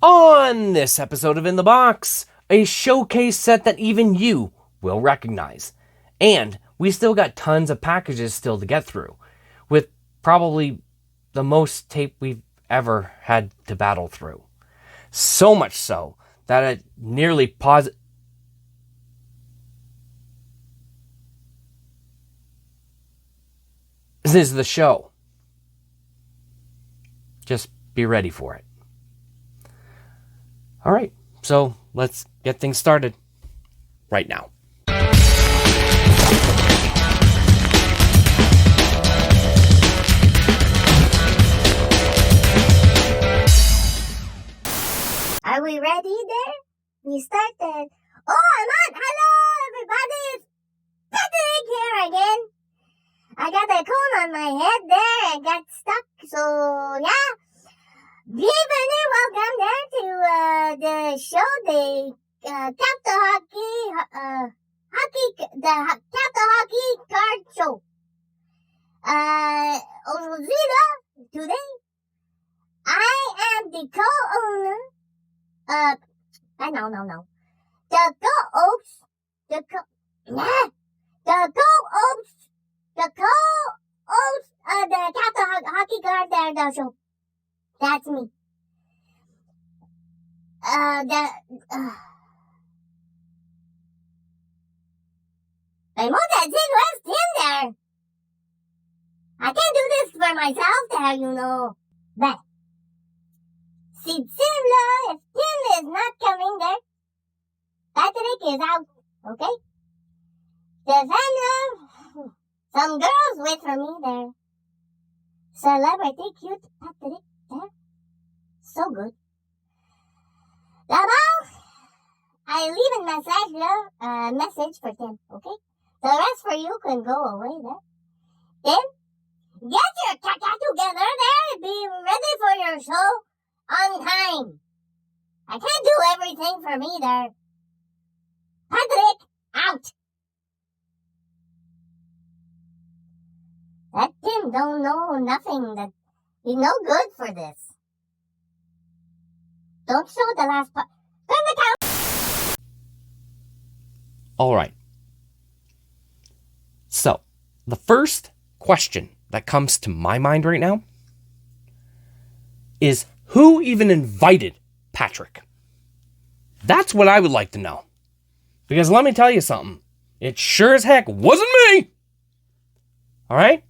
On this episode of In the Box, a showcase set that even you will recognize. And we still got tons of packages still to get through, with probably the most tape we've ever had to battle through. So much so that it nearly This is the show. Just be ready for it. All right, so let's get things started right now. Are we ready there? We started. Oh, I'm on! Hello, everybody! It's Patrick here again. I got a cone on my head there. I got stuck, so yeah. Bienvenue, welcome there to the show, the Captain Hockey Card Show. Aujourd'hui, là, today, I am the co-owner. No. The co-host of the Captain Hockey Card there, show. That's me. I'm on that West Tim there. I can't do this for myself there, you know. But, see Tim là, if Tim is not coming there, Patrick is out, okay? There's some girls wait for me there. Celebrity cute Patrick there. So good. D'abord, I leave a message for Tim, okay? The rest for you can go away there. Tim, get your caca together there. Be ready for your show on time. I can't do everything for me there. Patrick, out. That Tim don't know nothing. That he's no good for this. Don't show the last part. Turn the count. All right. So, the first question that comes to my mind right now is who even invited Patrick? That's what I would like to know. Because let me tell you something. It sure as heck wasn't me. All right?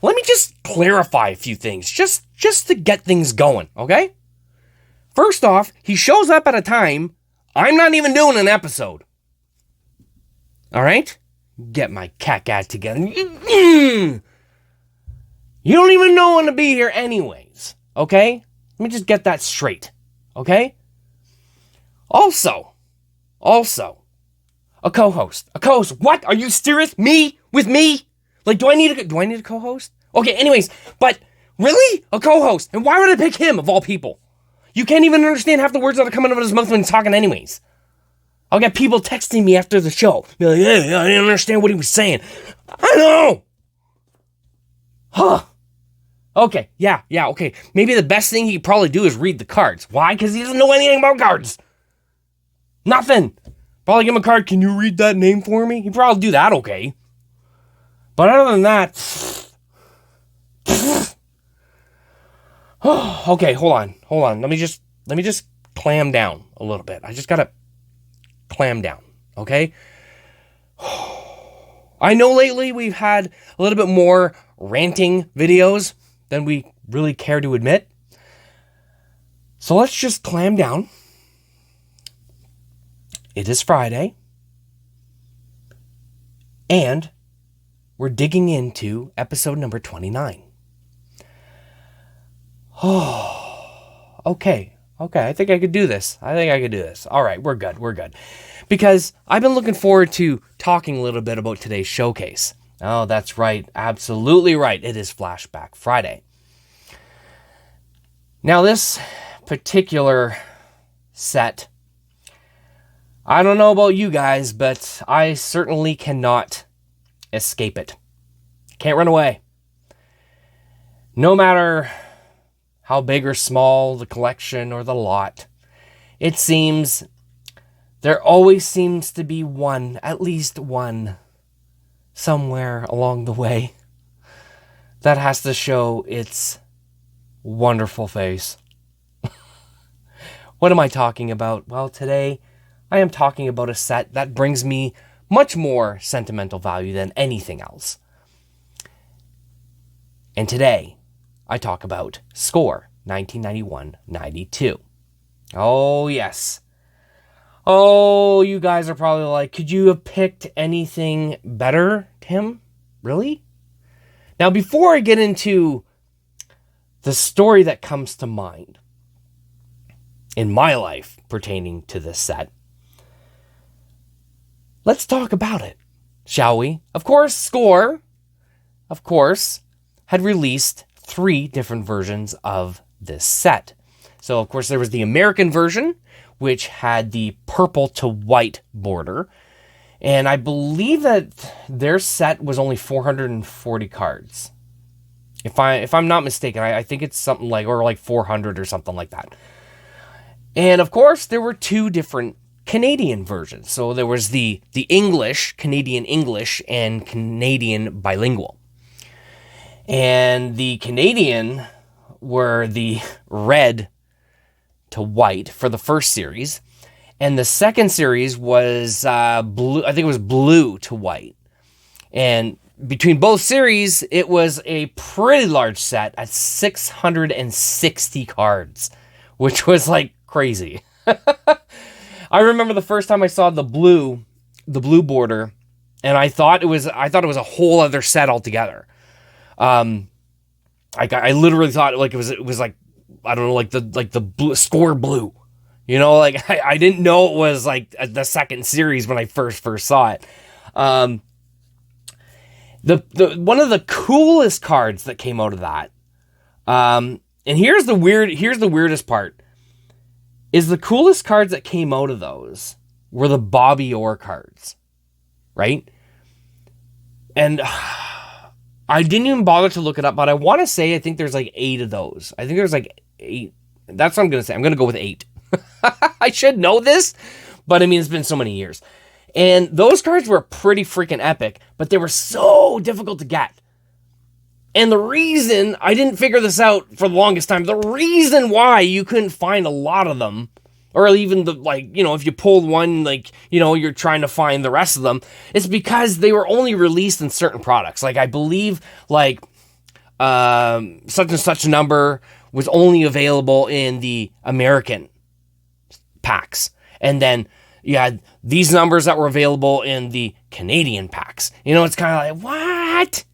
Let me just clarify a few things, just to get things going, okay? First off, he shows up at a time I'm not even doing an episode. All right? Get my cat together. You don't even know when to be here anyways, okay? Let me just get that straight, okay? Also, a co-host. What? Are you serious? Me? With me? Like, do I need a co-host? Okay, anyways, but really? A co-host? And why would I pick him of all people? You can't even understand half the words that are coming out of his mouth when he's talking anyways. I'll get people texting me after the show. Be like, hey, I didn't understand what he was saying. I know! Huh. Okay, yeah, okay. Maybe the best thing he could probably do is read the cards. Why? Because he doesn't know anything about cards. Nothing. Probably give him a card. Can you read that name for me? He'd probably do that okay. But other than that... Okay, hold on. Let me just clam down a little bit. I just gotta clam down, okay? I know lately we've had a little bit more ranting videos than we really care to admit. So let's just clam down. It is Friday. And we're digging into episode number 29. Oh, okay. I think I could do this. All right, we're good. Because I've been looking forward to talking a little bit about today's showcase. Oh, that's right. Absolutely right. It is Flashback Friday. Now, this particular set, I don't know about you guys, but I certainly cannot escape it. Can't run away. No matter how big or small the collection or the lot, it seems there always seems to be one, at least one, somewhere along the way that has to show its wonderful face. What am I talking about? Well, today I am talking about a set that brings me much more sentimental value than anything else. And today I talk about Score 1991-92. Oh, yes. Oh, you guys are probably like, could you have picked anything better, Tim? Really? Now, before I get into the story that comes to mind in my life pertaining to this set, let's talk about it, shall we? Of course, Score, had released 3 different versions of this set. So, of course, there was the American version, which had the purple to white border. And I believe that their set was only 440 cards. If I'm not mistaken, I think it's something like, or like 400 or something like that. And of course, there were 2 different Canadian versions. So there was the English, Canadian English, and Canadian bilingual. And the Canadian were the red to white for the first series. And the second series was blue. I think it was blue to white. And between both series, it was a pretty large set at 660 cards, which was like crazy. I remember the first time I saw the blue border, and I thought it was a whole other set altogether. I literally thought like it was like, I don't know, like the blue, Score blue, you know, like I didn't know it was like the second series when I first saw it. The one of the coolest cards that came out of that, and here's the weirdest part, is the coolest cards that came out of those were the Bobby Orr cards, right? And I didn't even bother to look it up, but I want to say I think there's like 8 of those. I think there's like 8. That's what I'm going to say. I'm going to go with 8. I should know this, but I mean, it's been so many years. And those cards were pretty freaking epic, but they were so difficult to get. And the reason, I didn't figure this out for the longest time, the reason why you couldn't find a lot of them, or even the, like, you know, if you pulled one, like, you know, you're trying to find the rest of them, it's because they were only released in certain products. Like, I believe, like, such and such number was only available in the American packs. And then you had these numbers that were available in the Canadian packs. You know, it's kind of like,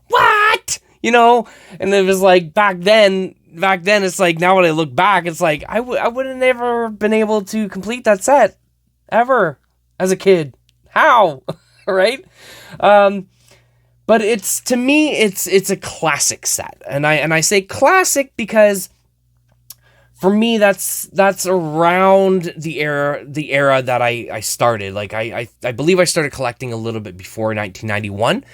what? You know, and it was like back then, it's like, now when I look back, it's like, I would have never been able to complete that set ever as a kid. How? Right? But to me, it's a classic set. And I say classic because for me, that's around the era that I started. Like, I believe I started collecting a little bit before 1991.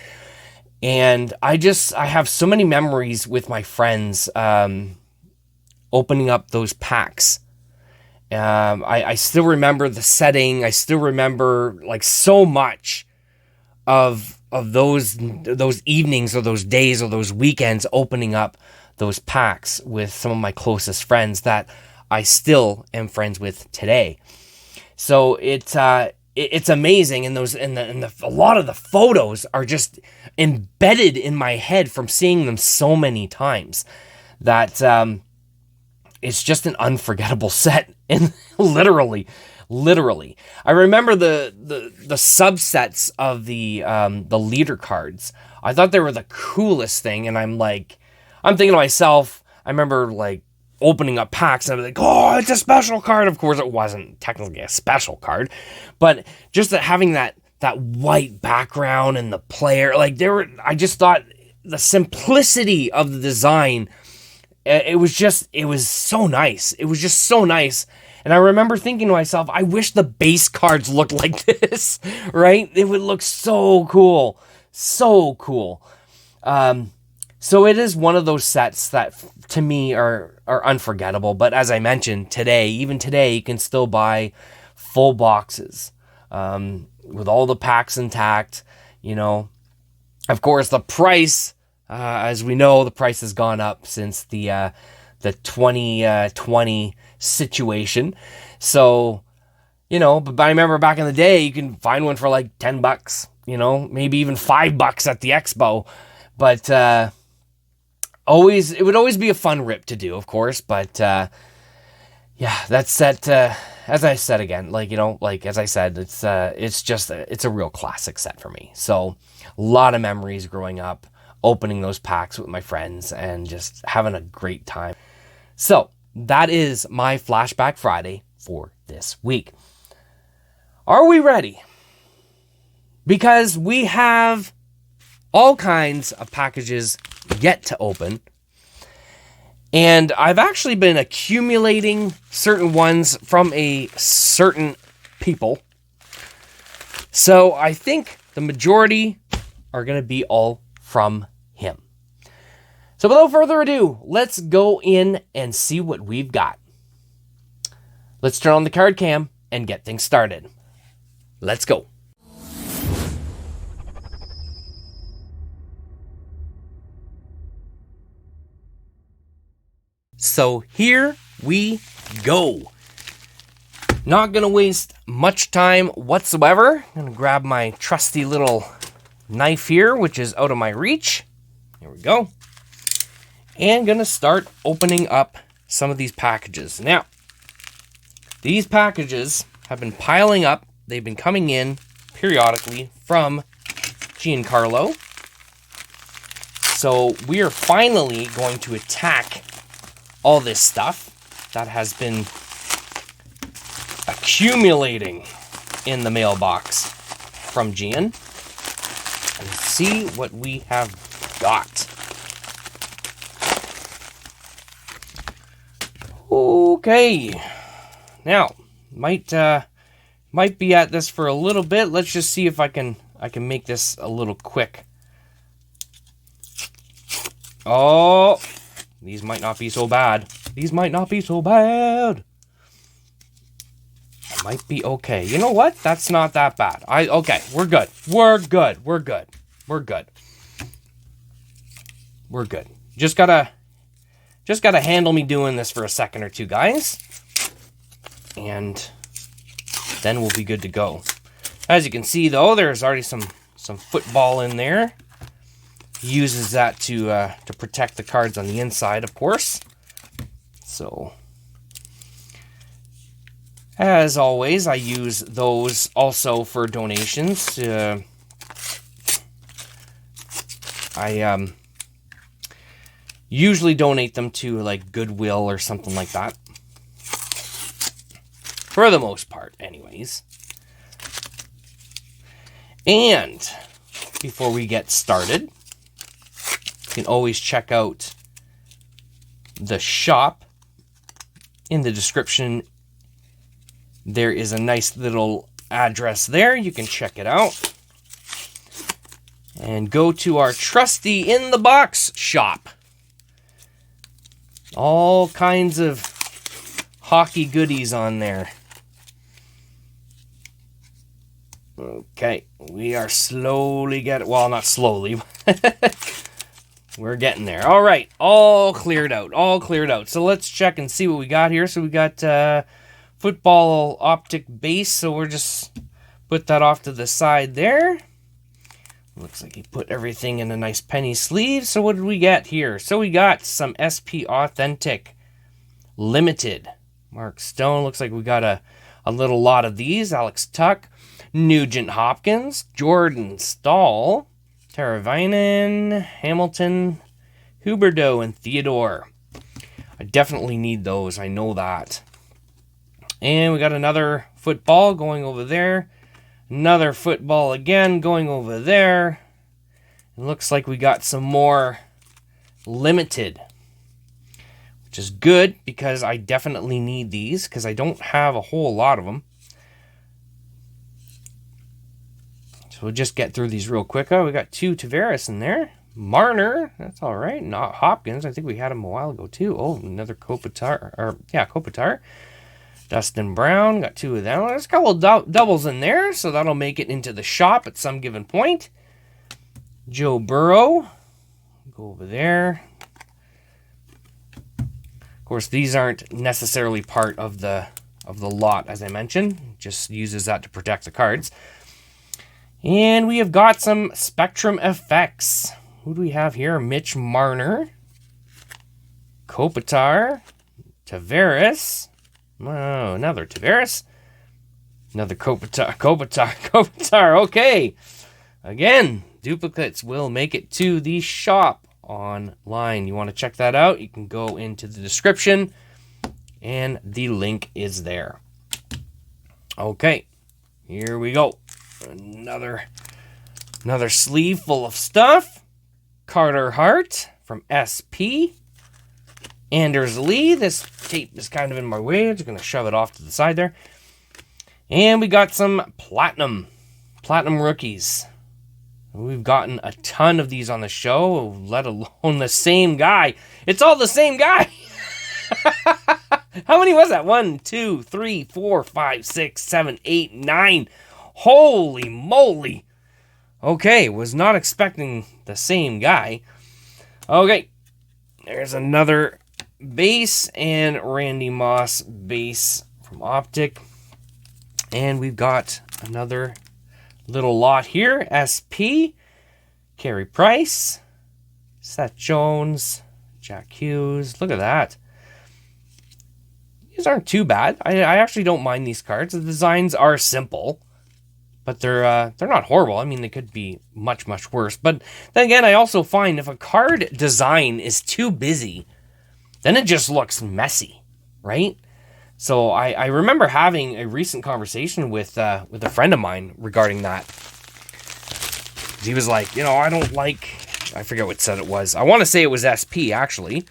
And I have so many memories with my friends opening up those packs. I still remember the setting. I still remember like so much of those evenings or those days or those weekends opening up those packs with some of my closest friends that I still am friends with today. So it's amazing, and a lot of the photos are just embedded in my head from seeing them so many times that it's just an unforgettable set. And literally, I remember the subsets of the leader cards. I thought they were the coolest thing, and I'm thinking to myself, I remember like opening up packs and I'm like, oh, it's a special card. Of course, it wasn't technically a special card, but just having that white background and the player, like I just thought the simplicity of the design, it was so nice. It was just so nice. And I remember thinking to myself, I wish the base cards looked like this, right? It would look so cool. So cool. So it is one of those sets that to me are unforgettable. But as I mentioned even today, you can still buy full boxes with all the packs intact. Of course, the price, as we know, the price has gone up since the 2020 situation. So, but I remember back in the day, you can find one for like $10, maybe even $5 at the expo. But it would always be a fun rip to do, of course. But that set, as I said again, as I said, it's a real classic set for me. So a lot of memories growing up, opening those packs with my friends and just having a great time. So that is my Flashback Friday for this week. Are we ready? Because we have all kinds of packages yet to open. And I've actually been accumulating certain ones from a certain people. So I think the majority are going to be all from him. So without further ado, let's go in and see what we've got. Let's turn on the card cam and get things started. Let's go. So here we go. Not going to waste much time whatsoever. I'm going to grab my trusty little knife here, which is out of my reach. Here we go. And going to start opening up some of these packages. Now, these packages have been piling up. They've been coming in periodically from Giancarlo. So we are finally going to attack all this stuff that has been accumulating in the mailbox from Gian and see what we have got. Okay, now might be at this for a little bit. Let's just see if I can make this a little quick. Oh, these might not be so bad. These might not be so bad. Might be okay. You know what? That's not that bad. Okay, we're good. We're good. We're good. We're good. We're good. Just gotta handle me doing this for a second or two, guys. And then we'll be good to go. As you can see, though, there's already some football in there. He uses that to protect the cards on the inside, of course. So, as always, I use those also for donations. I usually donate them to like Goodwill or something like that. For the most part, anyways. And before we get started, you can always check out the shop. In the description, there is a nice little address there. You can check it out. And go to our trusty In the Box shop. All kinds of hockey goodies on there. Okay, we are slowly getting, well, not slowly. We're getting there. All right, all cleared out. So let's check and see what we got here. So we got football optic base. So we're just put that off to the side there. Looks like he put everything in a nice penny sleeve. So what did we get here? So we got some SP Authentic Limited. Mark Stone. Looks like we got a little lot of these. Alex Tuck, Nugent Hopkins, Jordan Stahl, Teravainen, Hamilton, Huberdeau, and Theodore. I definitely need those. I know that. And we got another football going over there. Another football again going over there. It looks like we got some more limited, which is good because I definitely need these because I don't have a whole lot of them. So we'll just get through these real quick. Oh, we got 2 Tavares in there. Marner. That's all right. Not Hopkins. I think we had him a while ago too. Oh, another Kopitar. Kopitar. Dustin Brown. Got 2 of them. There's a couple of doubles in there, so that'll make it into the shop at some given point. Joe Burrow. Go over there. Of course, these aren't necessarily part of the lot, as I mentioned. Just uses that to protect the cards. And we have got some Spectrum effects. Who do we have here? Mitch Marner. Kopitar. Tavares. Oh, another Tavares. Another Kopitar. Okay. Again, duplicates will make it to the shop online. You want to check that out? You can go into the description and the link is there. Okay. Here we go. Another sleeve full of stuff. Carter Hart from SP. Anders Lee. This tape is kind of in my way. I'm just going to shove it off to the side there. And we got some platinum rookies. We've gotten a ton of these on the show, let alone the same guy. It's all the same guy. How many was that? 1, 2, 3, 4, 5, 6, 7, 8, 9. Holy moly. Okay, was not expecting the same guy. Okay, there's another base and Randy Moss base from Optic. And we've got another little lot here. SP, Carey Price, Seth Jones, Jack Hughes. Look at that. These aren't too bad. I actually don't mind these cards. The designs are simple, but they're not horrible. I mean, they could be much, much worse. But then again, I also find if a card design is too busy, then it just looks messy, right? So I remember having a recent conversation with a friend of mine regarding that. He was like, I don't like, I forget what set it was. I want to say it was SP, actually.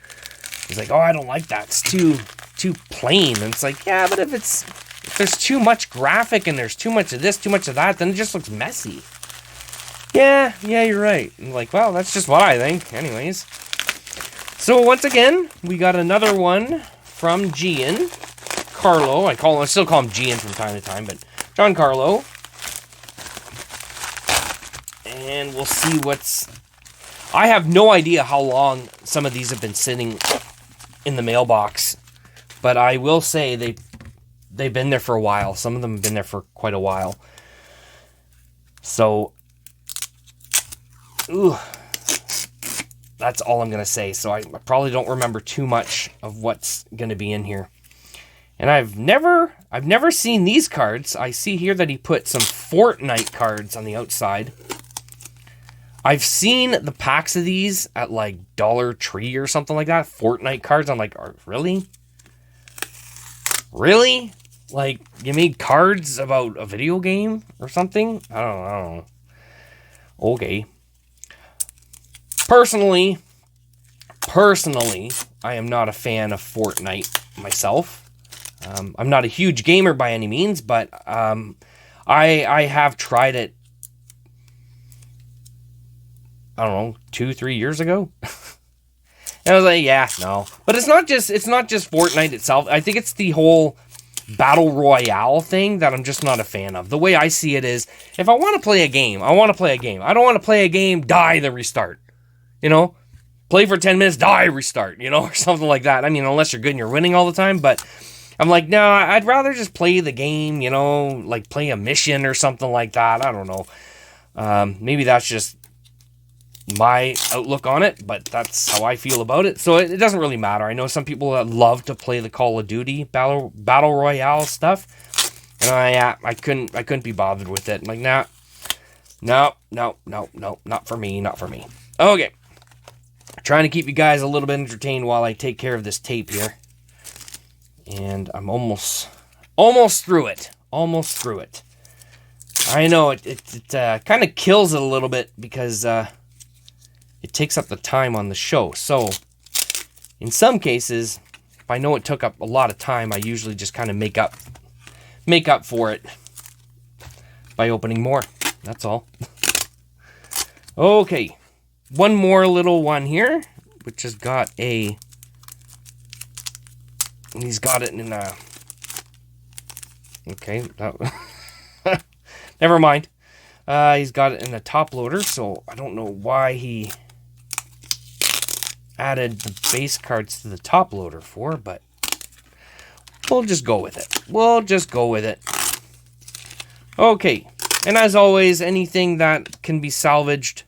He's like, I don't like that. It's too plain. And it's like, yeah, but if there's too much graphic and there's too much of this, too much of that, then it just looks messy. Yeah, you're right. I'm like, well, that's just what I think. Anyways. So once again, we got another one from Gian. Carlo, I still call him Gian from time to time, but Giancarlo. And we'll see I have no idea how long some of these have been sitting in the mailbox, but I will say they've been there for a while. Some of them have been there for quite a while. So, that's all I'm going to say. So I probably don't remember too much of what's going to be in here. And I've never seen these cards. I see here that he put some Fortnite cards on the outside. I've seen the packs of these at like Dollar Tree or something like that. Fortnite cards. I'm like, really? Really? Like, you made cards about a video game or something? I don't know. Okay. Personally, I am not a fan of Fortnite myself. I'm not a huge gamer by any means, but I have tried it, I don't know, 2-3 years ago. And I was like, yeah, no. But it's not just Fortnite itself. I think it's the whole battle royale thing that I'm just not a fan of. The way I see it is, if I want to play a game, I want to play a game. I don't want to play a game, die, then restart. Play for 10 minutes, die, restart, or something like that. I mean, unless you're good and you're winning all the time, but I'm like, no, I'd rather just play the game, like play a mission or something like that. I don't know. Maybe that's just my outlook on it, but that's how I feel about it. So it doesn't really matter. I know some people that love to play the Call of Duty battle royale stuff, and I couldn't be bothered with it. I'm like, no, not for me. Okay, trying to keep you guys a little bit entertained while I take care of this tape here. And I'm almost through it. I know it kind of kills it a little bit because it takes up the time on the show. So in some cases, if I know it took up a lot of time, I usually just kind of make up for it by opening more. That's all. Okay. one more little one here, which has got a... He's got it in a... Okay, never mind. He's got it in a top loader, so I don't know why he added the base cards to the top loader for, but we'll just go with it. We'll just go with it. Okay, and as always, anything that can be salvaged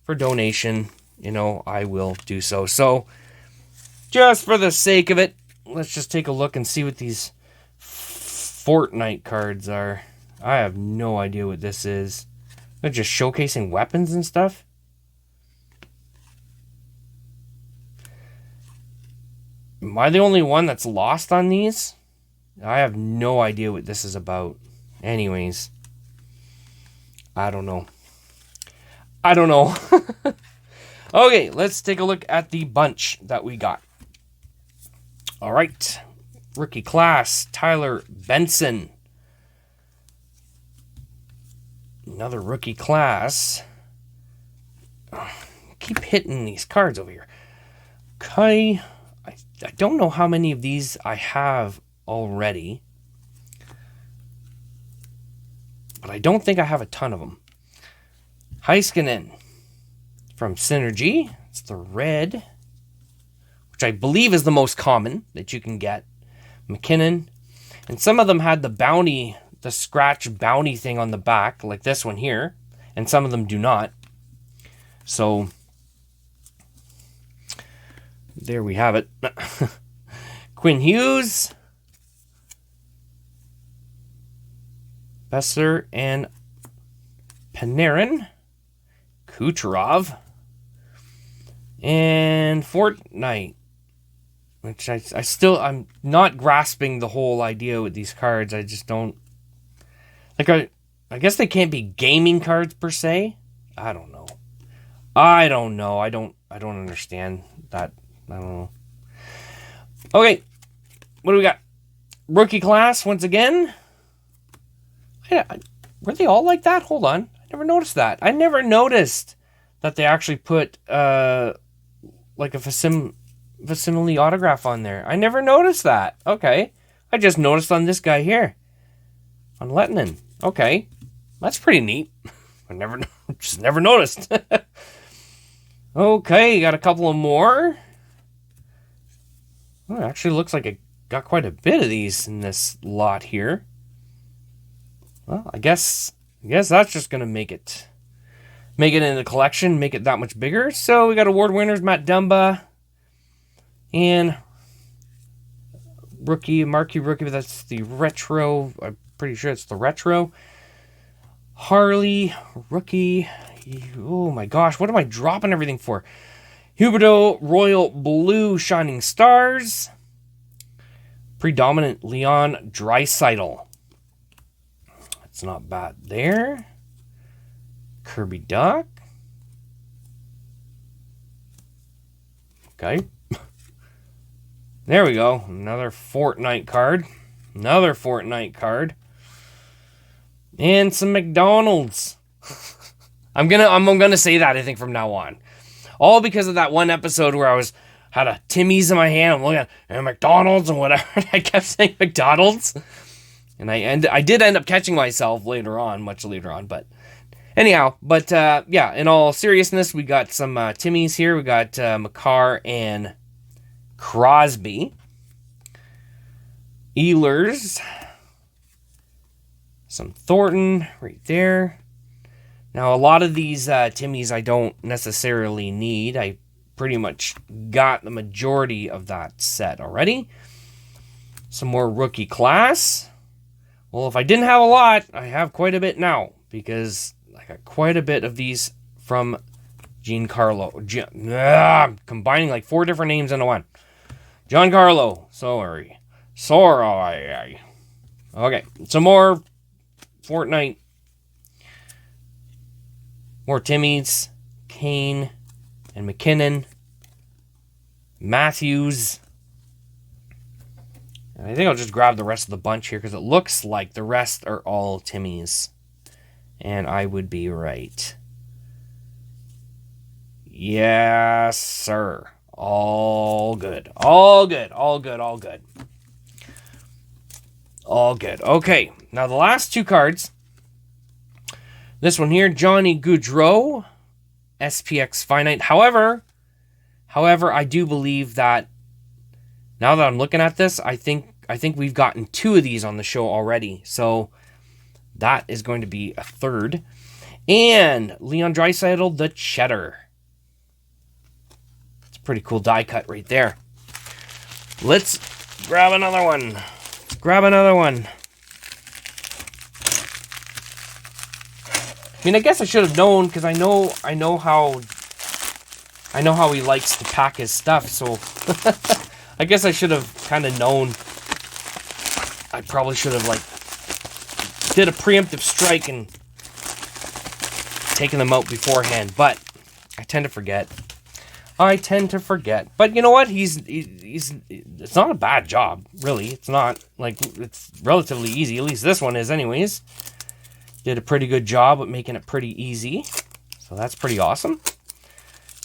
for donation, you know, I will do so. So, just for the sake of it, let's just take a look and see what these Fortnite cards are. I have no idea what this is. They're just showcasing weapons and stuff. Am I the only one that's lost on these? I have no idea what this is about. Anyways, I don't know. I don't know. Okay, let's take a look at the bunch that we got. All right. Rookie class, Tyler Benson. Another rookie class. Keep hitting these cards over here. Okay. I don't know how many of these I have already. But I don't think I have a ton of them. Heiskanen from Synergy. It's the red, which I believe is the most common that you can get. McKinnon. And some of them had the bounty, the scratch bounty thing on the back, like this one here. And some of them do not. So, there we have it. Quinn Hughes. Besser and Panarin. Kucherov. And Fortnite. Which I'm not grasping the whole idea with these cards. I just don't... Like, I guess they can't be gaming cards per se. I don't know. I don't understand that. I don't know. Okay. What do we got? Rookie class, once again. Were they all like that? Hold on. I never noticed that. I never noticed that they actually put, like a facsimile autograph on there. I never noticed that. Okay. I just noticed on this guy here. On Lettinen. Okay. That's pretty neat. I just never noticed. Okay, got a couple of more. Oh, it actually looks like I got quite a bit of these in this lot here. Well, I guess that's just gonna make it in the collection, make it that much bigger. So we got award winners, Matt Dumba, and marquee rookie, but that's the retro. I'm pretty sure it's the retro. Harley, rookie. Oh my gosh, what am I dropping everything for? Huberdeau, Royal Blue, Shining Stars. Predominant Leon Draisaitl. That's not bad there. Kirby Duck. Okay. There we go. Another Fortnite card. And some McDonald's. I'm gonna say that, I think, from now on. All because of that one episode where I had a Timmy's in my hand. I'm looking at McDonald's and whatever. I kept saying McDonald's. And I did end up catching myself much later on. But anyhow, yeah, in all seriousness, we got some Timmy's here. We got McCarr and Crosby. Ehlers. Some Thornton right there. Now, a lot of these Timmys I don't necessarily need. I pretty much got the majority of that set already. Some more rookie class. Well, if I didn't have a lot, I have quite a bit now. Because I got quite a bit of these from Giancarlo. I'm combining like 4 different names into one. Giancarlo. Sorry. Okay, some more Fortnite. More Timmys, Kane, and McKinnon, Matthews. And I think I'll just grab the rest of the bunch here because it looks like the rest are all Timmys. And I would be right. Yes, sir. All good. All good. All good. All good. All good. Okay, now the last two cards. This one here, Johnny Gaudreau, SPX Finite. However, I do believe that now that I'm looking at this, I think we've gotten two of these on the show already. So that is going to be a third. And Leon Draisaitl, the Cheddar. It's a pretty cool die cut right there. Let's grab another one. Grab another one. I mean, I guess I should have known because I know how he likes to pack his stuff. So I guess I should have kind of known. I probably should have did a preemptive strike and taken them out beforehand. But I tend to forget. But you know what? He's it's not a bad job, really. It's not. It's relatively easy. At least this one is anyways. Did a pretty good job at making it pretty easy. So that's pretty awesome.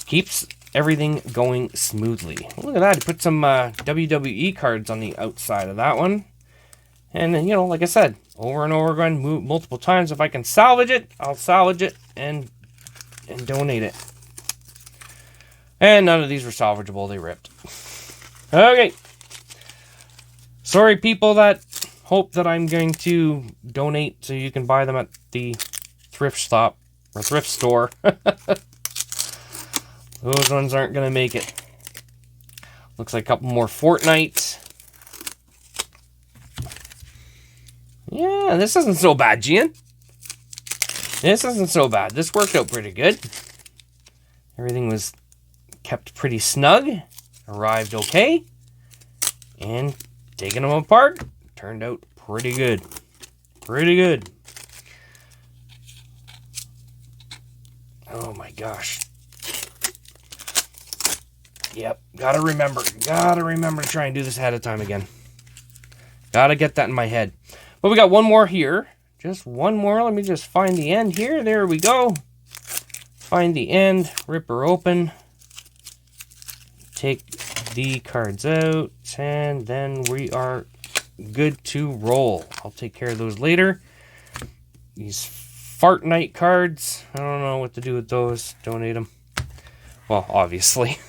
Keeps everything going smoothly. Look at that. He put some WWE cards on the outside of that one. And then, like I said, over and over again, multiple times. If I can salvage it, I'll salvage it and donate it. And none of these were salvageable. They ripped. Okay. Sorry, people that hope that I'm going to donate so you can buy them at the thrift shop or thrift store. Those ones aren't going to make it. Looks like a couple more Fortnite. Yeah, this isn't so bad, Gian. This isn't so bad. This worked out pretty good. Everything was kept pretty snug. Arrived okay. And taking them apart turned out pretty good. Pretty good. Oh my gosh. Yep, gotta remember to try and do this ahead of time again. Gotta get that in my head. But we got one more here. Just one more. Let me just find the end here. There we go. Find the end. Rip her open. Take the cards out. And then we are good to roll. I'll take care of those later. These Fart Night cards. I don't know what to do with those. Donate them. Well, obviously.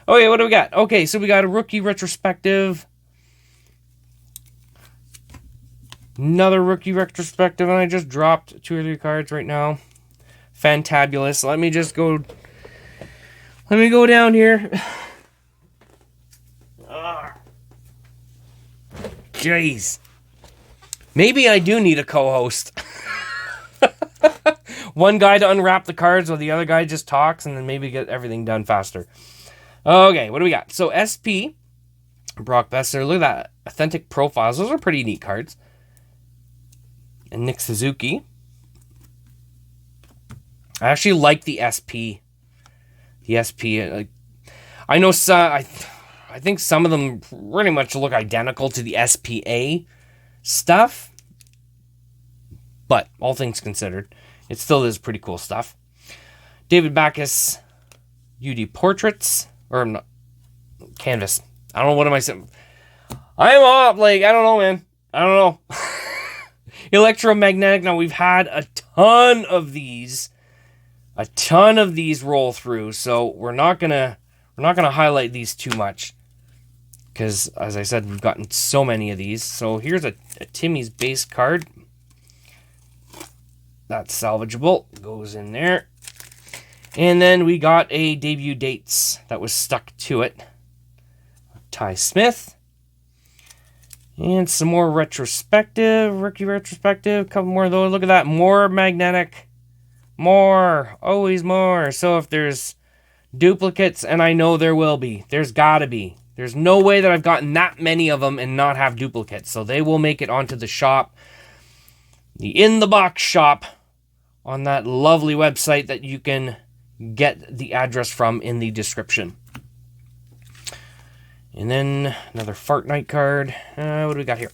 Okay, what do we got? Okay, so we got a rookie retrospective. Another rookie retrospective, and I just dropped 2 or 3 cards right now. Fantabulous. Let me go down here. Jeez. Maybe I do need a co-host. One guy to unwrap the cards while the other guy just talks and then maybe get everything done faster. Okay, what do we got? So SP, Brock Besser. Look at that. Authentic profiles. Those are pretty neat cards. And Nick Suzuki. I actually like the SP. The SP. I know some. I think some of them pretty much look identical to the SPA stuff. But all things considered, it still is pretty cool stuff. David Backus, UD Portraits. Or not, Canvas. I don't know, what am I saying? I'm off, I don't know, man. I don't know. Electromagnetic. Now, we've had a ton of these roll through, so we're not gonna highlight these too much. Because, as I said, we've gotten so many of these. So here's a Timmy's base card. That's salvageable. Goes in there. And then we got a debut dates that was stuck to it. Ty Smith. And some more retrospective, rookie retrospective. A couple more of those. Look at that. More magnetic. More. Always more. So if there's duplicates, and I know there will be. There's gotta be. There's no way that I've gotten that many of them and not have duplicates. So they will make it onto the shop. The In the Box shop. On that lovely website that you can get the address from in the description. And then another Fart Night card. What do we got here?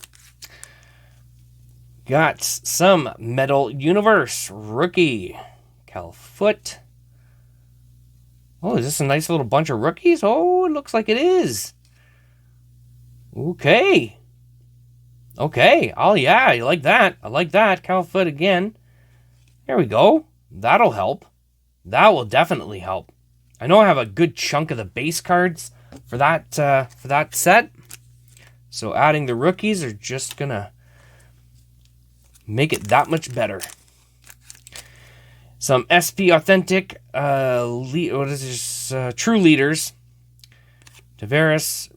Got some Metal Universe rookie. Cal Foot. Oh, is this a nice little bunch of rookies? Oh, it looks like it is. Okay. Okay. Oh, yeah, I like that. I like that. Cal Foot again. There we go. That'll help. That will definitely help. I know I have a good chunk of the base cards for that set. So adding the rookies are just gonna make it that much better. Some SP Authentic, what is this? True Leaders. Tavares.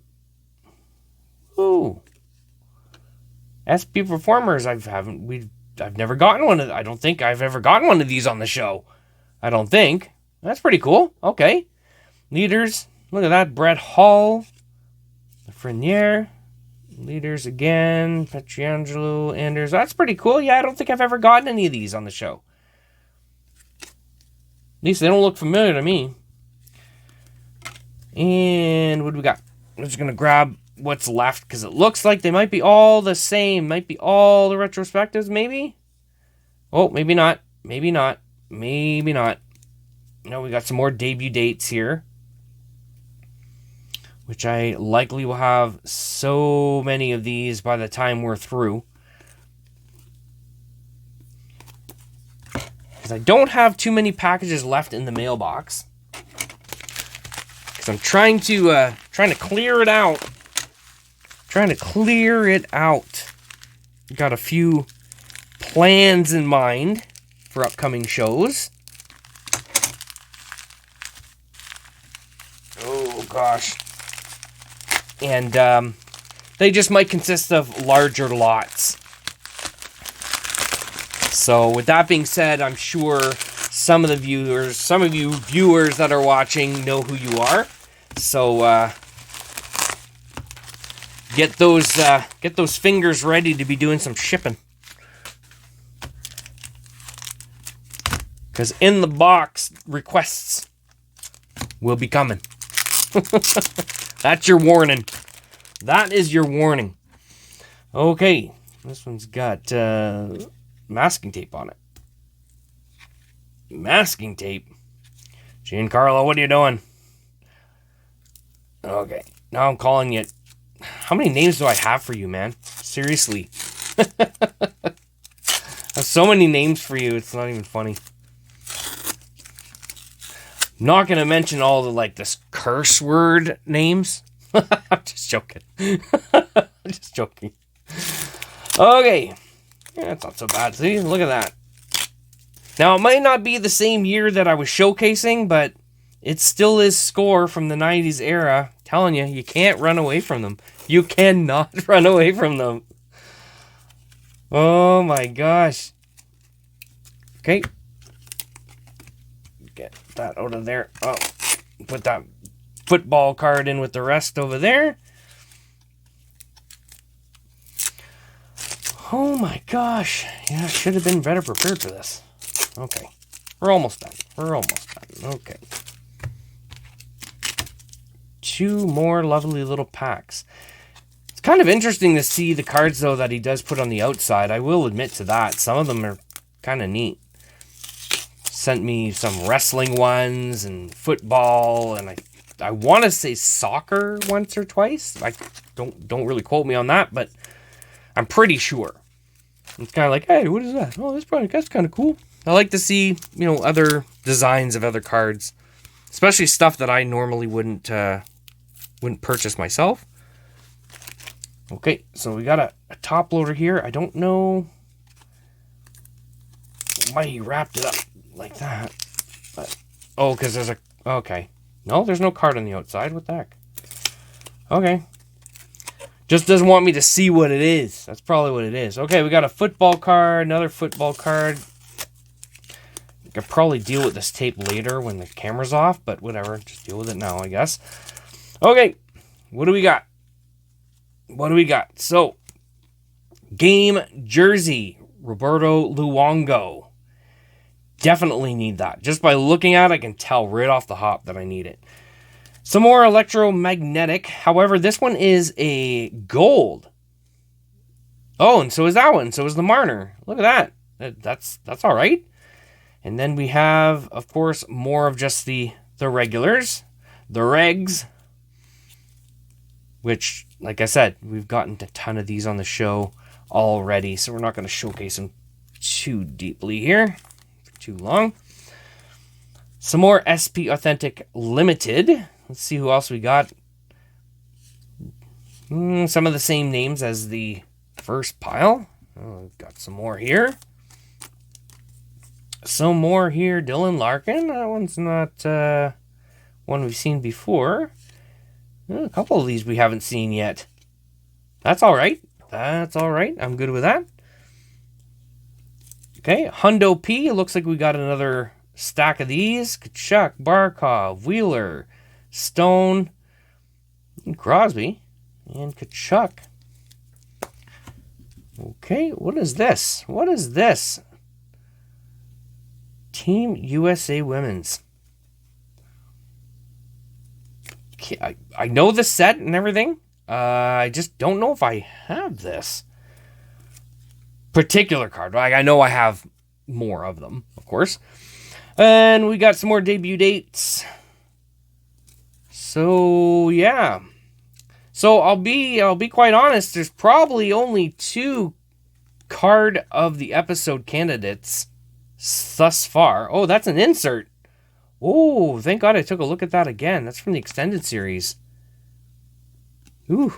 Ooh. SP Performers. I've never gotten one of. I don't think I've ever gotten one of these on the show. I don't think. That's pretty cool. Okay. Leaders. Look at that. Brett Hall. Frenier. Leaders again. Pietrangelo. Anders. That's pretty cool. Yeah, I don't think I've ever gotten any of these on the show. At least they don't look familiar to me. And what do we got? I'm just going to grab what's left because it looks like they might be all the same. Might be all the retrospectives, maybe? Oh, maybe not. Maybe not. Maybe not. No, we got some more debut dates here. Which I likely will have so many of these by the time we're through. Because I don't have too many packages left in the mailbox. Because I'm trying to clear it out. Trying to clear it out. Got a few plans in mind for upcoming shows. Oh gosh. And they just might consist of larger lots. So with that being said, I'm sure some of you viewers that are watching know who you are. So get those fingers ready to be doing some shipping. Because in the box requests will be coming. That's your warning. That is your warning. Okay, this one's got masking tape on it. Masking tape. Giancarlo, what are you doing? Okay, now I'm calling you. How many names do I have for you, man? Seriously. I have so many names for you, it's not even funny. Not going to mention all the, this curse word names. I'm just joking. Just joking. Okay. Yeah, that's not so bad. See, look at that. Now, it might not be the same year that I was showcasing, but it still is score from the 90s era. I'm telling you, you can't run away from them. You cannot run away from them. Oh my gosh. Okay. Get that out of there. Oh, put that football card in with the rest over there. Oh my gosh. Yeah, I should have been better prepared for this. Okay. We're almost done. Okay. 2 more lovely little packs. It's kind of interesting to see the cards, though, that he does put on the outside. I will admit to that. Some of them are kind of neat. Sent me some wrestling ones and football, and I want to say soccer once or twice. I don't really quote me on that, but I'm pretty sure. It's kind of like, hey, what is that? Oh, that's kind of cool. I like to see, other designs of other cards, especially stuff that I normally wouldn't purchase myself. Okay, so we got a top loader here. I don't know why he wrapped it up like that. But, because there's okay. No, there's no card on the outside. What the heck? Okay. Just doesn't want me to see what it is. That's probably what it is. Okay, we got a football card, another football card. I could probably deal with this tape later when the camera's off, but whatever. Just deal with it now, I guess. Okay, what do we got? So, game jersey, Roberto Luongo. Definitely need that. Just by looking at it, I can tell right off the hop that I need it. Some more electromagnetic. However, this one is a gold. Oh, and so is that one. So is the Marner. Look at that. That's all right. And then we have, of course, more of just the the regulars, the regs, which, like I said, we've gotten a ton of these on the show already, so we're not going to showcase them too deeply here for too long. Some more SP Authentic Limited. Let's see who else we got. Some of the same names as the first pile. Oh, we've got some more here. Some more here. Dylan Larkin. That one's not one we've seen before. A couple of these we haven't seen yet. That's all right. That's all right. I'm good with that. Okay, Hundo P. It looks like we got another stack of these. Kachuk, Barkov, Wheeler, Stone, and Crosby, and Kachuk. Okay, what is this? What is this? Team USA Women's. Okay, I know the set and everything. I just don't know if I have this particular card. Like, I know I have more of them, of course. And we got some more debut dates. So, yeah. So, I'll be quite honest. There's probably only 2 card of the episode candidates thus far. Oh, that's an insert. Oh, thank God I took a look at that again. That's from the extended series. Ooh.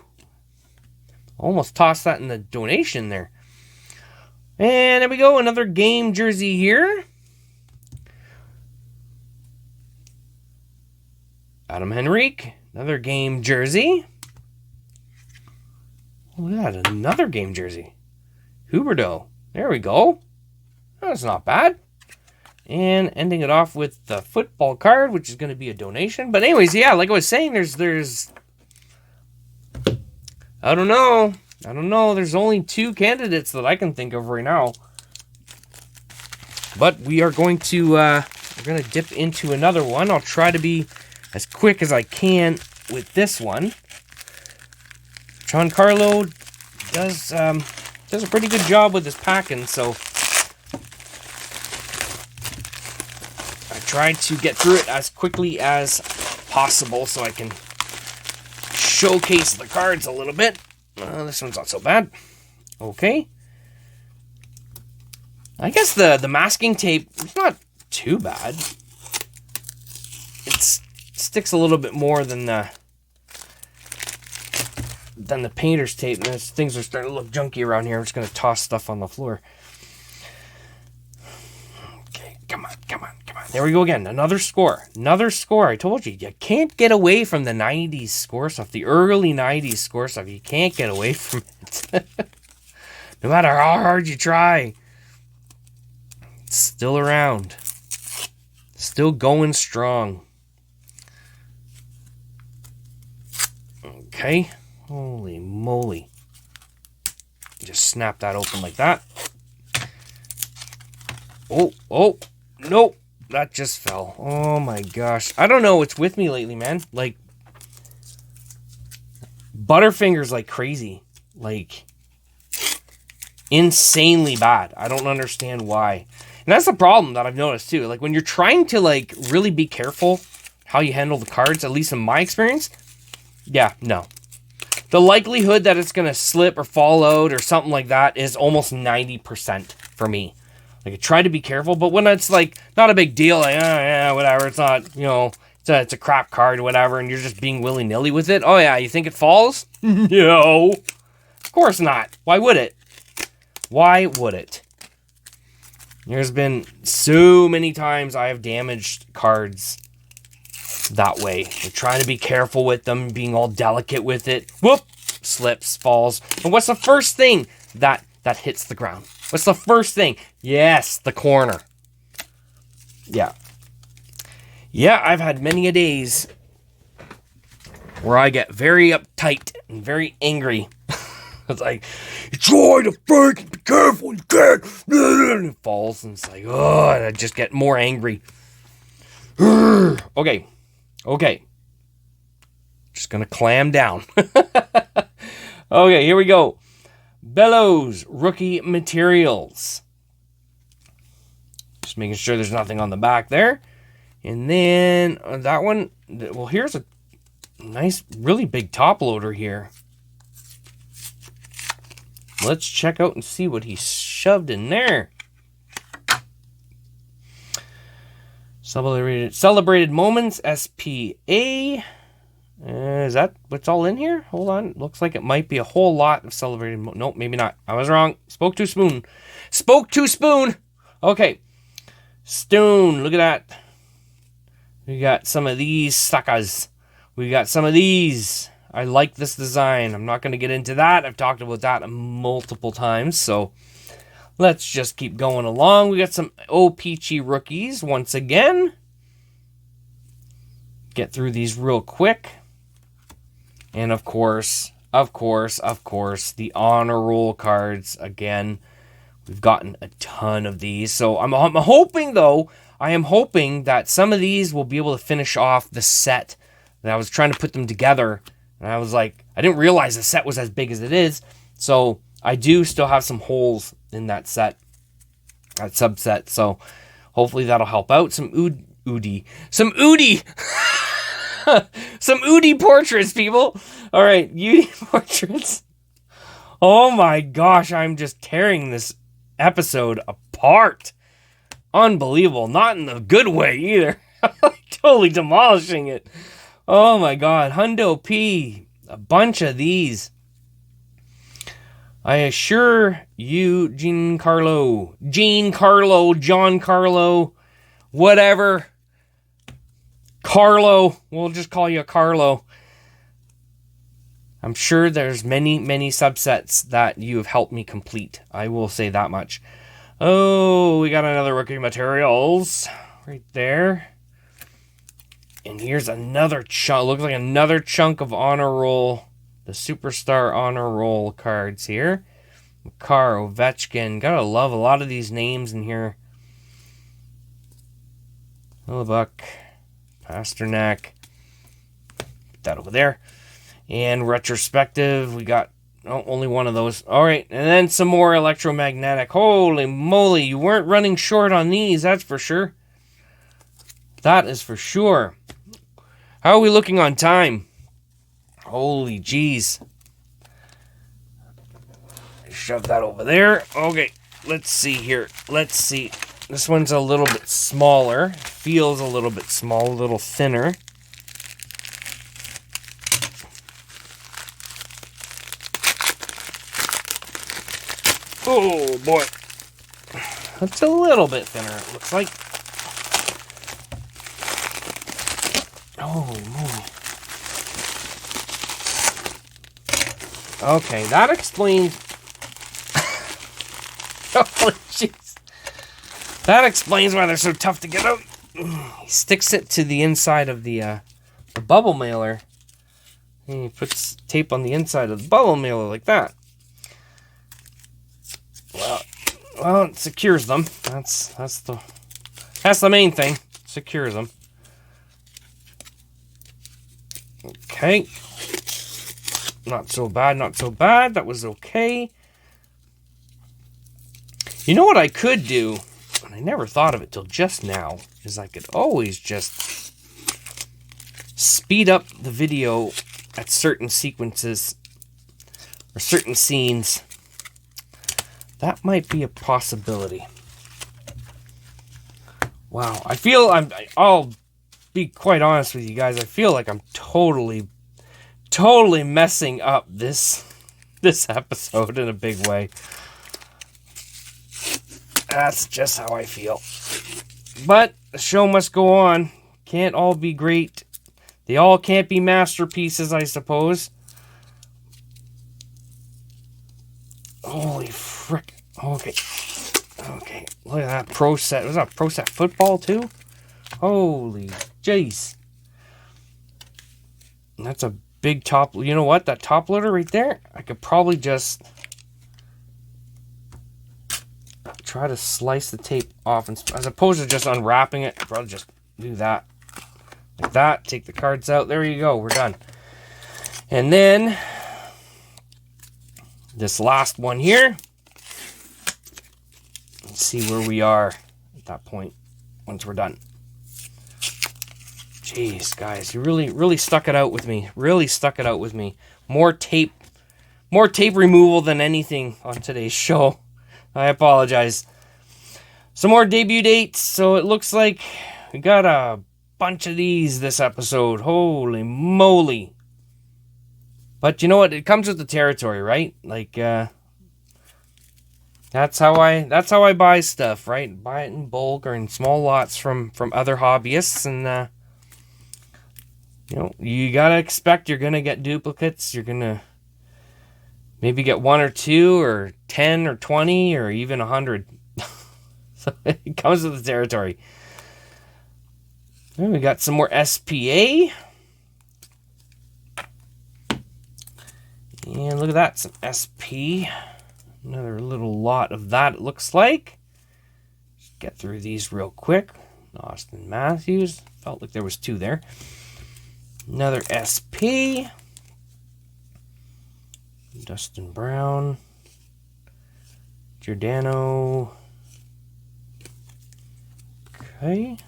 Almost tossed that in the donation there. And there we go. Another game jersey here. Adam Henrique. Another game jersey. Oh, yeah, another game jersey. Huberdeau. There we go. That's not bad. And ending it off with the football card, which is going to be a donation. But anyways, yeah, like I was saying, there's I don't know. There's only 2 candidates that I can think of right now. But we are going to we're going to dip into another one. I'll try to be as quick as I can with this one. Giancarlo does a pretty good job with his packing, so I tried to get through it as quickly as possible so I can showcase the cards a little bit. This one's not so bad. Okay. I guess the masking tape is not too bad. It sticks a little bit more than the painter's tape. And things are starting to look junky around here. I'm just going to toss stuff on the floor. Okay, come on. There we go again. Another score. I told you can't get away from the 90s score stuff. The early 90s score stuff. You can't get away from it. No matter how hard you try. It's still around. Still going strong. Okay. Holy moly. Just snap that open like that. Oh, nope. That just fell. Oh my gosh. I don't know what's with me lately, man. Like, Butterfinger's like crazy. Like, insanely bad. I don't understand why. And that's the problem that I've noticed too. Like, when you're trying to like really be careful how you handle the cards, at least in my experience, yeah, no. The likelihood that it's going to slip or fall out or something like that is almost 90% for me. Like, I try to be careful, but when it's like not a big deal, like, yeah, whatever, it's not, it's a crap card or whatever, and you're just being willy-nilly with it. Oh yeah, you think it falls? No. Of course not. Why would it? There's been so many times I have damaged cards that way. You're trying to be careful with them, being all delicate with it. Whoop! Slips, falls. And what's the first thing that hits the ground? What's the first thing? Yes, the corner. Yeah. Yeah, I've had many a days where I get very uptight and very angry. It's like, you try to break, be careful, you can't. And it falls, and it's like, oh, and I just get more angry. Okay. Just gonna clam down. Okay, here we go. Bellows Rookie Materials. Just making sure there's nothing on the back there. And then that one, well, here's a nice, really big top loader here. Let's check out and see what he shoved in there. Celebrated Moments, SPA. Is that what's all in here? Hold on. Looks like it might be a whole lot of celebrated. Nope, maybe not. I was wrong. Spoke too soon. Okay. Stone. Look at that. We got some of these suckers. We got some of these. I like this design. I'm not going to get into that. I've talked about that multiple times. So let's just keep going along. We got some O-Peachy rookies once again. Get through these real quick. And of course, the honor roll cards again. We've gotten a ton of these. So I'm hoping, though, that some of these will be able to finish off the set. And I was trying to put them together. And I was like, I didn't realize the set was as big as it is. So I do still have some holes in that set, that subset. So hopefully that'll help out. Some Udi. Some Udi portraits, people. All right, Udi portraits. Oh my gosh, I'm just tearing this episode apart. Unbelievable. Not in the good way either. Totally demolishing it. Oh my god. Hundo P. A bunch of these. I assure you, Giancarlo, John Carlo, whatever. Carlo. We'll just call you Carlo. I'm sure there's many, many subsets that you have helped me complete. I will say that much. Oh, we got another rookie materials right there. And here's another chunk. Looks like another chunk of honor roll. The superstar honor roll cards here. Makar, Ovechkin. Gotta love a lot of these names in here. Hillebuck. Pasternak. Put that over there. And retrospective. We got only one of those. Alright, and then some more electromagnetic. Holy moly, you weren't running short on these, that's for sure. That is for sure. How are we looking on time? Holy jeez. Shove that over there. Okay, let's see here. Let's see. This one's a little bit smaller. Feels a little bit small, a little thinner. Oh boy. That's a little bit thinner, it looks like. Holy moly. Okay, that explains. Holy jeez. That explains why they're so tough to get out. He sticks it to the inside of the bubble mailer. And he puts tape on the inside of the bubble mailer like that. Well, it secures them. That's the main thing. Secures them. Okay. Not so bad, not so bad. That was okay. You know what I could do, and I never thought of it till just now, is I could always just speed up the video at certain sequences or certain scenes. That might be a possibility. Wow, I'll be quite honest with you guys. I feel like I'm totally messing up this episode in a big way. That's just how I feel. But the show must go on. Can't all be great. They all can't be masterpieces, I suppose. Holy frick. Okay. Look at that Pro Set. Was that Pro Set football too? Holy jeez. That's a big top. You know what? That top loader right there, I could probably just try to slice the tape off, as opposed to just unwrapping it. I'd probably just do that. Like that. Take the cards out. There you go. We're done. And then this last one here. Let's see where we are at that point once we're done. Jeez, guys, you really stuck it out with me. Really stuck it out with me. More tape removal than anything on today's show. I apologize. Some more debut dates. So it looks like we got a bunch of these this episode. Holy moly. But you know what? It comes with the territory, right? Like, that's how I buy stuff, right? Buy it in bulk or in small lots from other hobbyists, and you know, you gotta expect you're gonna get duplicates. You're gonna maybe get 1 or 2 or 10 or 20 or even 100. So it comes with the territory. And we got some more SPA. And look at that, some SP. Another little lot of that, it looks like. Just get through these real quick. Austin Matthews. Felt like there was 2 there. Another SP. Dustin Brown. Giordano. Okay.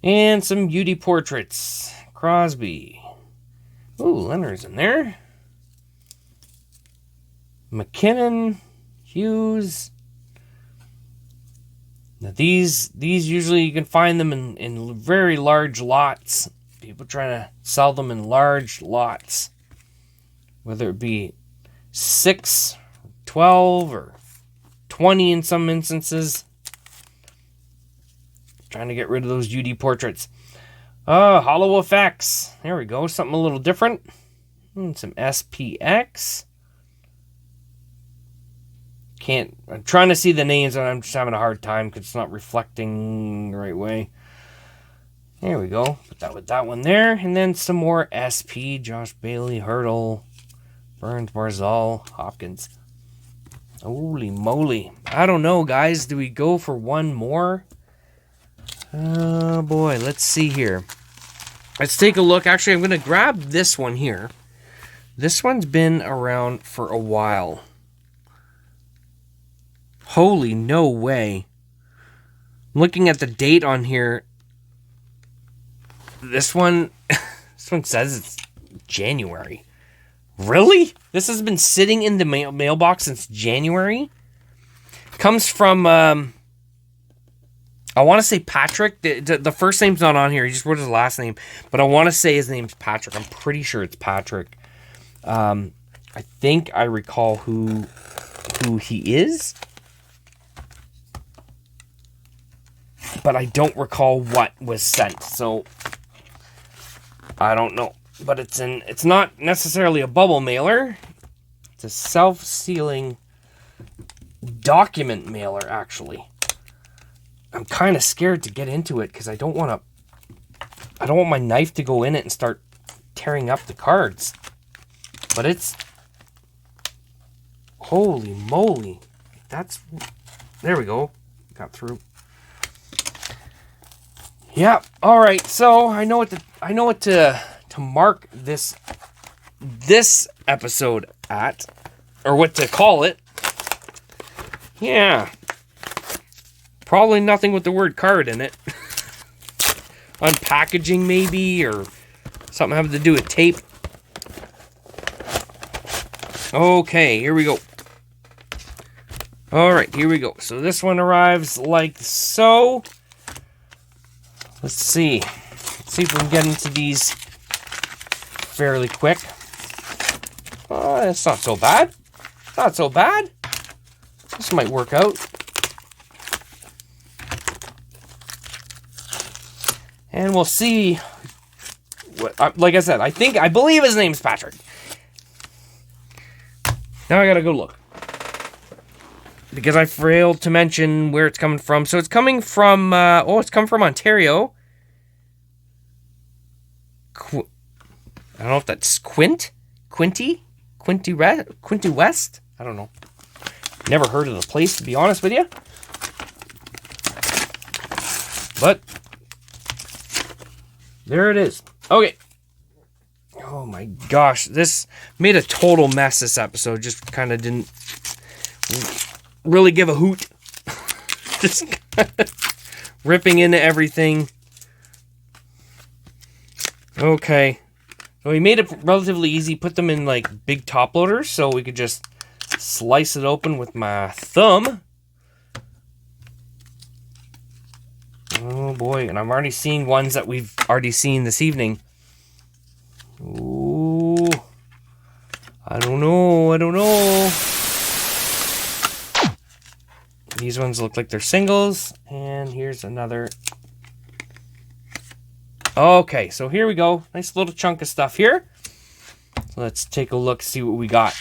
And some beauty portraits. Crosby. Ooh, Leonard's in there. McKinnon, Hughes. Now these usually you can find them in very large lots. People trying to sell them in large lots. Whether it be 6, 12, or 20 in some instances. Trying to get rid of those UD portraits. Hollow effects. There we go. Something a little different. And some SPX. I'm trying to see the names and I'm just having a hard time because it's not reflecting the right way. There we go. Put that with that one there. And then some more SP. Josh Bailey, Hurdle, Burns, Barzal, Hopkins. Holy moly. I don't know, guys. Do we go for one more? Oh boy, let's see here. Let's take a look. Actually, I'm going to grab this one here. This one's been around for a while. Holy no way. I'm looking at the date on here. This one says it's January. Really? This has been sitting in the mailbox since January? Comes from, I want to say Patrick. The first name's not on here. He just wrote his last name. But I want to say his name's Patrick. I'm pretty sure it's Patrick. I think I recall who he is. But I don't recall what was sent. So, I don't know. But it's not necessarily a bubble mailer. It's a self-sealing document mailer, actually. I'm kind of scared to get into it because I don't want my knife to go in it and start tearing up the cards. But it's, holy moly. There we go. Got through. Yeah, all right. So I know what to mark this episode at, or what to call it. Yeah. Probably nothing with the word card in it. Unpackaging maybe, or something having to do with tape. Okay, here we go. Alright, here we go. So this one arrives like so. Let's see. Let's see if we can get into these fairly quick. It's not so bad. Not so bad. This might work out. And we'll see. Like I said, I believe his name's Patrick. Now I gotta go look. Because I failed to mention where it's coming from. So it's coming from, it's coming from Ontario. I don't know if that's Quinty West? I don't know. Never heard of the place, to be honest with you. But there it is. Okay. Oh my gosh. This made a total mess, this episode. Just kind of didn't really give a hoot. Just ripping into everything. Okay. So we made it relatively easy. Put them in like big top loaders so we could just slice it open with my thumb. Oh boy, and I'm already seeing ones that we've already seen this evening. Ooh. I don't know. These ones look like they're singles. And here's another. Okay, so here we go. Nice little chunk of stuff here. So let's take a look, see what we got.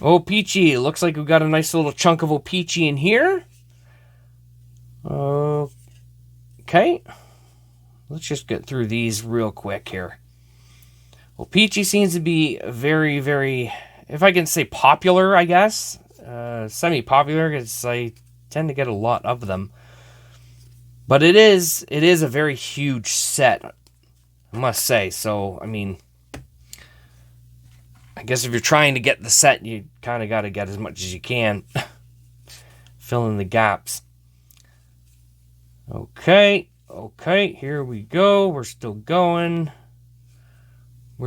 Oh, Peachy. It looks like we got a nice little chunk of O-Peachy in here. Okay. Let's just get through these real quick here. Well, Peachy seems to be very, very, if I can say popular, I guess. Semi-popular, because I tend to get a lot of them. But it is a very huge set, I must say. So, I mean, I guess if you're trying to get the set, you kind of got to get as much as you can. Fill in the gaps. Okay, here we go. We're still going. A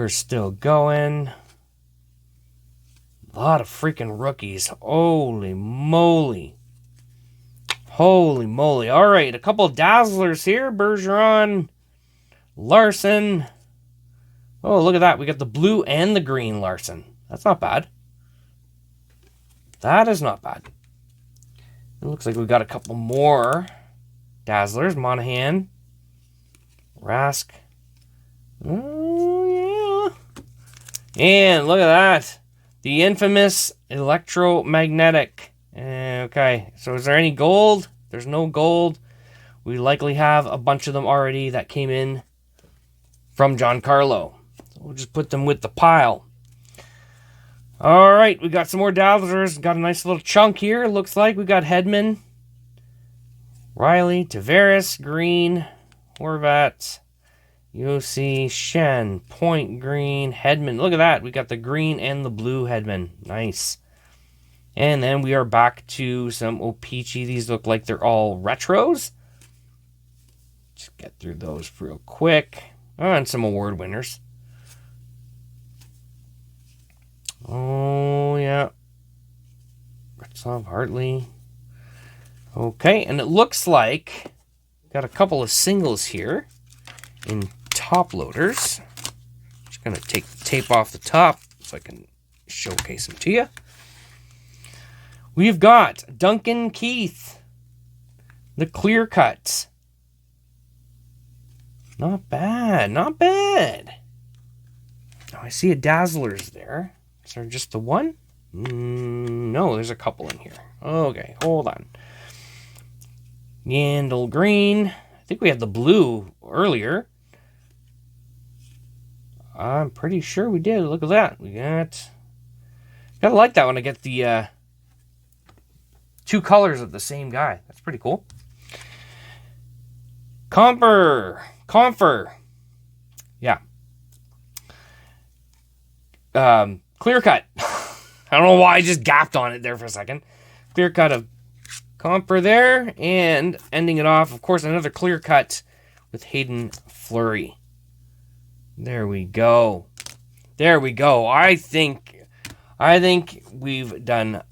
lot of freaking rookies. Holy moly. All right, a couple of dazzlers here. Bergeron, Larson. Oh, look at that. We got the blue and the green Larson. That's not bad. That is not bad. It looks like we got a couple more dazzlers. Monahan, Rask. Oh, yeah. And look at that. The infamous electromagnetic. Okay, so is there any gold? There's no gold. We likely have a bunch of them already that came in from Giancarlo. So we'll just put them with the pile. All right, we got some more dazzlers. Got a nice little chunk here. Looks like we got Hedman, Riley, Tavares, Green, Horvat, Yossi, Shen, Point, Green, Hedman. Look at that. We got the green and the blue Hedman. Nice. And then we are back to some O-Peachy. These look like they're all retros. Just get through those real quick. Oh, and some award winners. Oh, yeah. Ritzov, Hartley. Okay, and it looks like got a couple of singles here in top loaders. Just going to take the tape off the top so I can showcase them to you. We've got Duncan Keith, the clear cut. Not bad. Oh, I see a Dazzlers there. Is there just the one? No, there's a couple in here. Okay, hold on. Yandel Green. I think we had the blue earlier. I'm pretty sure we did. Look at that. We got... Gotta like that when I get the two colors of the same guy. That's pretty cool. Comfer. Yeah. Clear cut. I don't know why I just gapped on it there for a second. Clear cut of Comfer there. And ending it off, of course, another clear cut with Hayden Fleury. There we go. I think we've done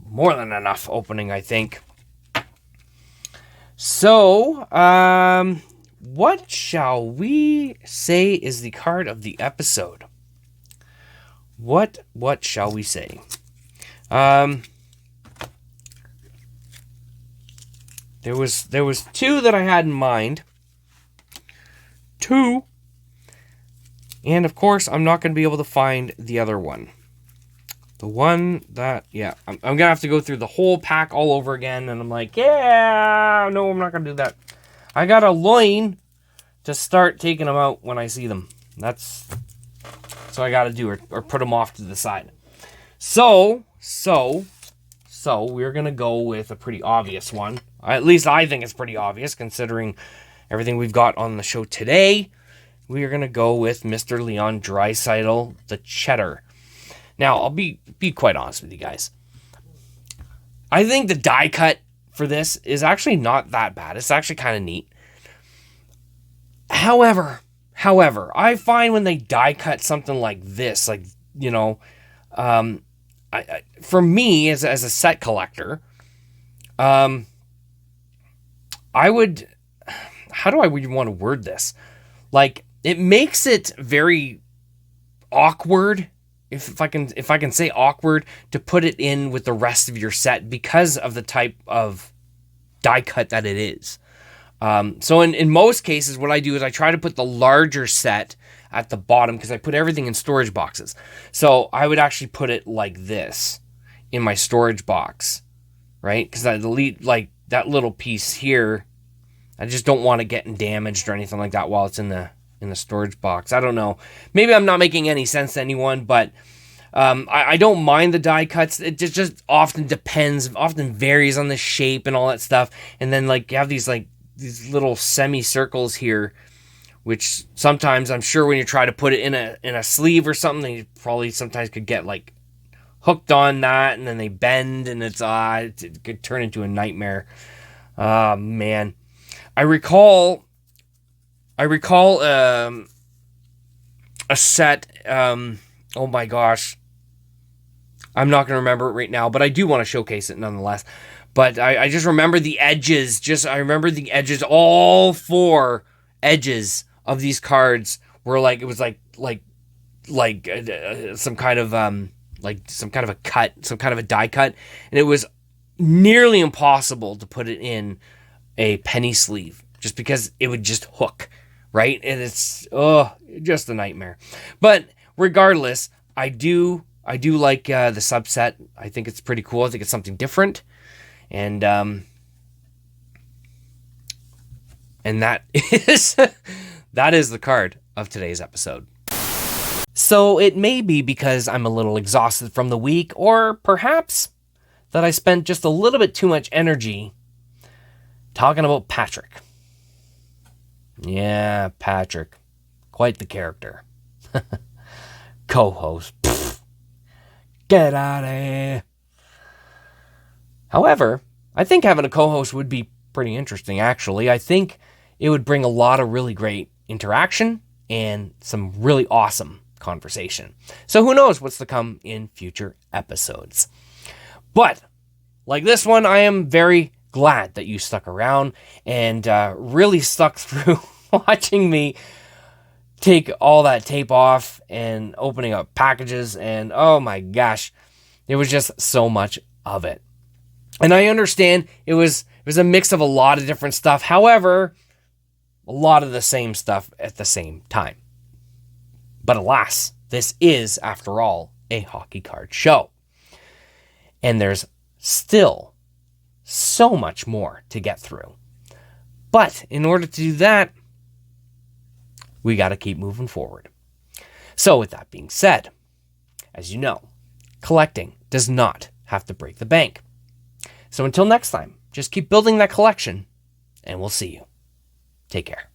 more than enough opening, I think. So, what shall we say is the card of the episode? What shall we say? There was two that I had in mind. Two. And of course, I'm not going to be able to find the other one. The one that, yeah, I'm going to have to go through the whole pack all over again. And I'm like, yeah, no, I'm not going to do that. I got a line to start taking them out when I see them. That's I got to do, or put them off to the side. So we're going to go with a pretty obvious one. At least I think it's pretty obvious considering everything we've got on the show today. We are going to go with Mr. Leon Draisaitl, the Cheddar. Now, I'll be quite honest with you guys. I think the die cut for this is actually not that bad. It's actually kind of neat. However, I find when they die cut something like this, like, you know, for me as a set collector, I would, how do I want to word this? Like, it makes it very awkward, if I can say awkward, to put it in with the rest of your set because of the type of die cut that it is. So in most cases, what I do is I try to put the larger set at the bottom because I put everything in storage boxes. So I would actually put it like this in my storage box, right? Because I delete like that little piece here. I just don't want it getting damaged or anything like that while it's in the storage box. I don't know. Maybe I'm not making any sense to anyone, but I don't mind the die cuts. It just often depends, often varies on the shape and all that stuff. And then like you have these little semicircles here, which sometimes I'm sure when you try to put it in a sleeve or something, you probably sometimes could get like hooked on that, and then they bend, and it could turn into a nightmare. Man, I recall a set. Oh my gosh, I'm not going to remember it right now, but I do want to showcase it nonetheless. But I just remember the edges. I remember the edges. All 4 edges of these cards were like, it was like some kind of a cut, some kind of a die cut, and it was nearly impossible to put it in a penny sleeve just because it would just hook, right? And it's just a nightmare. But regardless, I do like the subset. I think it's pretty cool. I think it's something different. And that is the card of today's episode. So it may be because I'm a little exhausted from the week, or perhaps that I spent just a little bit too much energy talking about Patrick. Yeah, Patrick. Quite the character. Co-host. Pfft. Get out of here. However, I think having a co-host would be pretty interesting, actually. I think it would bring a lot of really great interaction and some really awesome conversation. So who knows what's to come in future episodes. But like this one, I am very glad that you stuck around and really stuck through watching me take all that tape off and opening up packages. And oh my gosh, there was just so much of it. And I understand it was a mix of a lot of different stuff. However, a lot of the same stuff at the same time. But alas, this is, after all, a hockey card show. And there's still so much more to get through. But in order to do that, we got to keep moving forward. So with that being said, as you know, collecting does not have to break the bank. So until next time, just keep building that collection, and we'll see you. Take care.